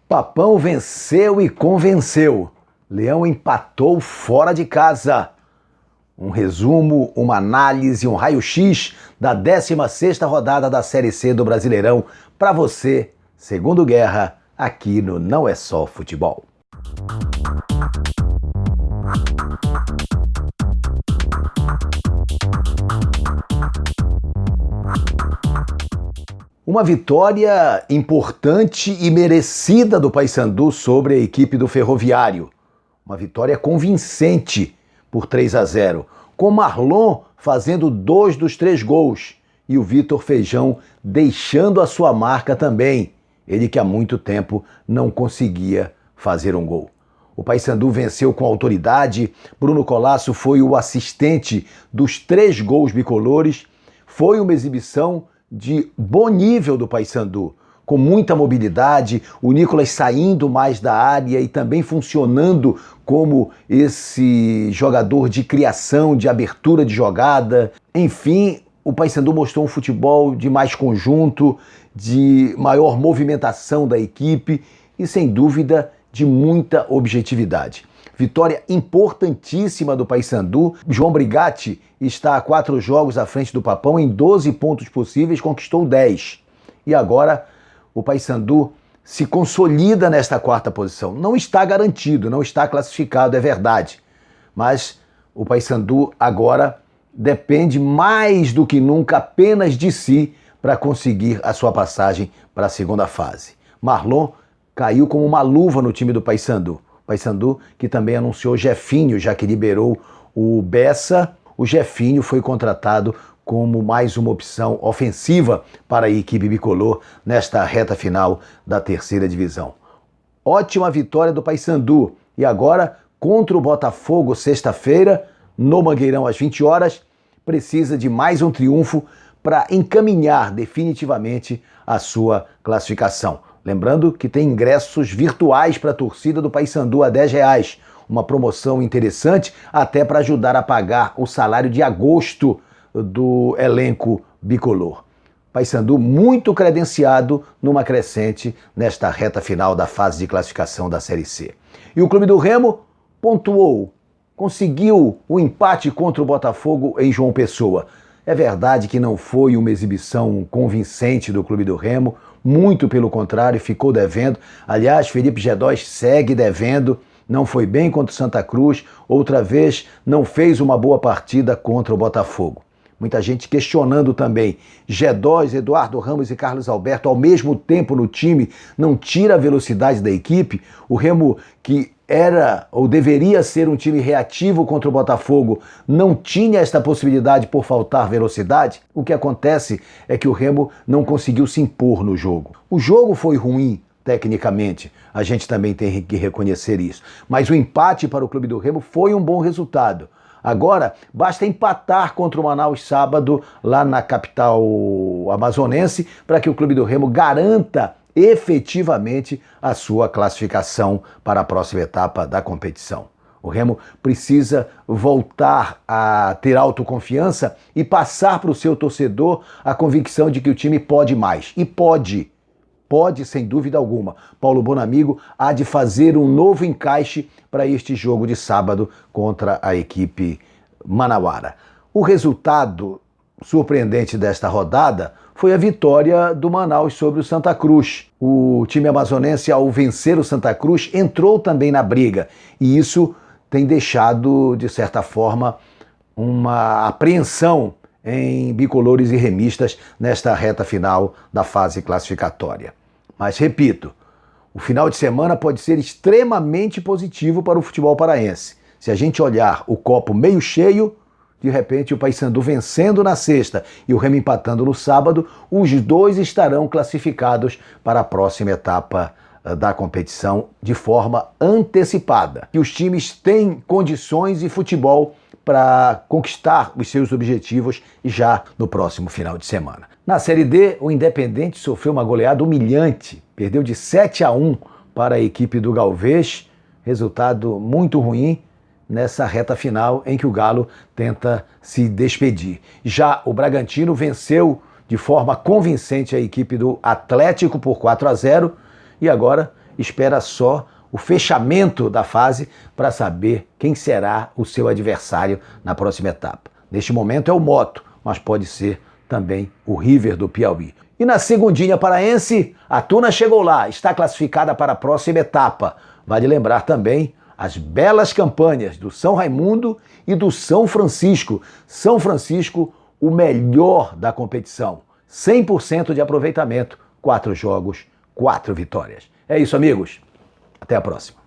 Papão venceu e convenceu. Leão empatou fora de casa. Um resumo, uma análise, um raio-x da 16ª rodada da Série C do Brasileirão para você, segundo Guerra, aqui no Não É Só Futebol. Uma vitória importante e merecida do Paysandu sobre a equipe do Ferroviário. Uma vitória convincente por 3-0, com Marlon fazendo 2 dos 3 gols e o Vitor Feijão deixando a sua marca também, ele que há muito tempo não conseguia fazer um gol. O Paysandu venceu com autoridade, Bruno Colasso foi o assistente dos 3 gols bicolores, foi uma exibição de bom nível do Paysandu, com muita mobilidade, o Nicolas saindo mais da área e também funcionando como esse jogador de criação, de abertura de jogada. Enfim, o Paysandu mostrou um futebol de mais conjunto, de maior movimentação da equipe e, sem dúvida, de muita objetividade. Vitória importantíssima do Paysandu. João Brigatti está a 4 jogos à frente do Papão, em 12 pontos possíveis, conquistou 10. E agora o Paysandu se consolida nesta 4ª posição. Não está garantido, não está classificado, é verdade. Mas o Paysandu agora depende mais do que nunca apenas de si para conseguir a sua passagem para a 2ª fase. Marlon caiu como uma luva no time do Paysandu. Paysandu que também anunciou Jefinho, já que liberou o Bessa. O Jefinho foi contratado como mais uma opção ofensiva para a equipe bicolor nesta reta final da 3ª divisão. Ótima vitória do Paysandu. E agora, contra o Botafogo, sexta-feira, no Mangueirão às 20 horas, precisa de mais um triunfo para encaminhar definitivamente a sua classificação. Lembrando que tem ingressos virtuais para a torcida do Paysandu a R$10, uma promoção interessante até para ajudar a pagar o salário de agosto do elenco bicolor. Paysandu muito credenciado numa crescente nesta reta final da fase de classificação da Série C. E o Clube do Remo pontuou, conseguiu o empate contra o Botafogo em João Pessoa. É verdade que não foi uma exibição convincente do Clube do Remo, muito pelo contrário, ficou devendo. Aliás, Felipe Gedós segue devendo, não foi bem contra o Santa Cruz, outra vez não fez uma boa partida contra o Botafogo. Muita gente questionando também. Gedós, Eduardo Ramos e Carlos Alberto ao mesmo tempo no time não tira a velocidade da equipe. O Remo, que era ou deveria ser um time reativo contra o Botafogo, não tinha esta possibilidade por faltar velocidade. O que acontece é que o Remo não conseguiu se impor no jogo. O jogo foi ruim tecnicamente, a gente também tem que reconhecer isso. Mas o empate para o Clube do Remo foi um bom resultado. Agora, basta empatar contra o Manaus sábado, lá na capital amazonense, para que o Clube do Remo garanta efetivamente a sua classificação para a próxima etapa da competição. O Remo precisa voltar a ter autoconfiança e passar para o seu torcedor a convicção de que o time pode mais. E pode sem dúvida alguma. Paulo Bonamigo há de fazer um novo encaixe para este jogo de sábado contra a equipe manauara. O resultado surpreendente desta rodada foi a vitória do Manaus sobre o Santa Cruz. O time amazonense, ao vencer o Santa Cruz, entrou também na briga. E isso tem deixado, de certa forma, uma apreensão em bicolores e remistas nesta reta final da fase classificatória. Mas, repito, o final de semana pode ser extremamente positivo para o futebol paraense. Se a gente olhar o copo meio cheio, de repente o Paysandu vencendo na sexta e o Remo empatando no sábado, os dois estarão classificados para a próxima etapa da competição de forma antecipada. E os times têm condições e futebol para conquistar os seus objetivos já no próximo final de semana. Na Série D, o Independente sofreu uma goleada humilhante, perdeu de 7-1 para a equipe do Galvez, resultado muito ruim nessa reta final em que o Galo tenta se despedir. Já o Bragantino venceu de forma convincente a equipe do Atlético por 4-0 e agora espera só o fechamento da fase para saber quem será o seu adversário na próxima etapa. Neste momento é o Moto, mas pode ser também o River do Piauí. E na segundinha paraense, a Tuna chegou lá, está classificada para a próxima etapa. Vale lembrar também as belas campanhas do São Raimundo e do São Francisco. São Francisco, o melhor da competição. 100% de aproveitamento, 4 jogos, 4 vitórias. É isso, amigos. Até a próxima.